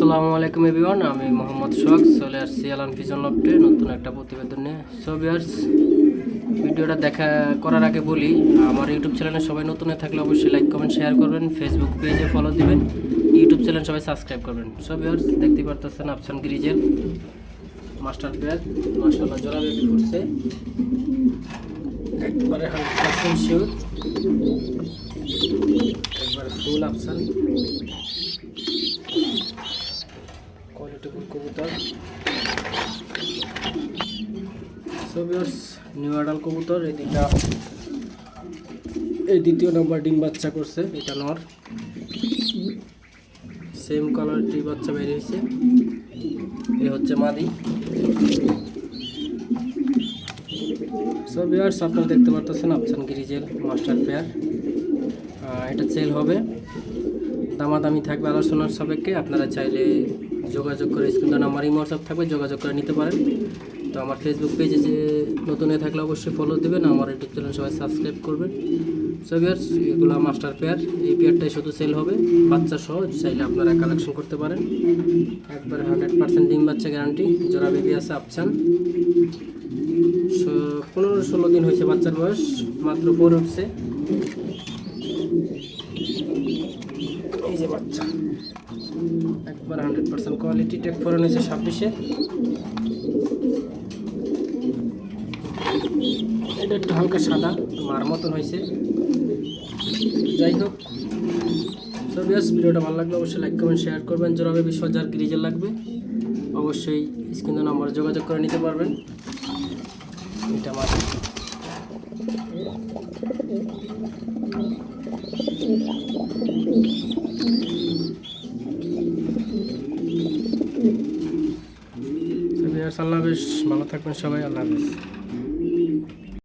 আসসালামু আলাইকুম এভরিওয়ান, আমি মোহাম্মদ সোহাগ চলে আসছি এলান ফিজন লফটে নতুন একটা প্রতিবেদন নিয়ে। সো ভিউয়ার্স, ভিডিওটা দেখা করার আগে বলি, আমার ইউটিউব চ্যানেলে সবাই নতুন থাকলে অবশ্যই লাইক কমেন্ট শেয়ার করবেন, ফেসবুক পেজে ফলো দিবেন, ইউটিউব চ্যানেল সবাই সাবস্ক্রাইব করবেন। সো ভিউয়ার্স, দেখতে পারতেছেন আফসান গ্রিজেল মাস্টার পেয়ার, মাশাআল্লাহ জোড়া বেবি করছে, একবারে 100% শিওর, একবার ফুল আফসান কোয়ালিটিফুল কবুতর। সো ভিউয়ার্স, নিউ অ্যাডাল কবুতর, এই দ্বিতীয় নাম্বার ডিম বাচ্চা করছে, এটা নর, সেম কালারটি বাচ্চা বের হয়েছে, এ হচ্ছে মাদি। সো ভিউয়ার্স, আপনারা দেখতে পারতেছেন আফসান গ্রিজেল মাস্টার পেয়ার, এটা সেল হবে, দামাদামি থাকবে আলোচনার সাপেক্ষে। আপনারা চাইলে যোগাযোগ করে, স্ক্রিনে নাম্বার ইমো হোয়াটসঅ্যাপ থাকবে, যোগাযোগ করে নিতে পারেন। তো আমার ফেসবুক পেজে যে নতুন থাকলে অবশ্যই ফলো দেবেন, আমার ইউটিউব চ্যানেল সবাই সাবস্ক্রাইব করবেন। সো ভিউয়ার্স, এগুলো মাস্টার পেয়ার, এই পেয়ারটাই শুধু সেল হবে, বাচ্চা সহ চাইলে আপনারা কালেকশন করতে পারেন। একবার 100% ডিম বাচ্চা গ্যারান্টি, জোড়া বেবি আছে আফসান। 15-16 দিন হয়েছে বাচ্চার বয়স, মাত্র পরে উঠছে। এই যে বাচ্চা, একবার 100% কোয়ালিটি, টেক ফোরন হয়েছে 26-এ, এটা একটু হালকা সাদা মার মতন হয়েছে। যাই হোক, সো ভিউয়ার্স, ভিডিওটা ভালো লাগলে অবশ্যই লাইক কমেন্ট শেয়ার করবেন। জোড়া বেবি সজার গ্রিজেল লাগবে অবশ্যই স্ক্রিনে নাম্বারে যোগাযোগ করে নিতে পারবেন। এটা মার আল্লাহ হাফেজ, ভালো থাকবেন সবাই, আল্লাহ হাফেজ।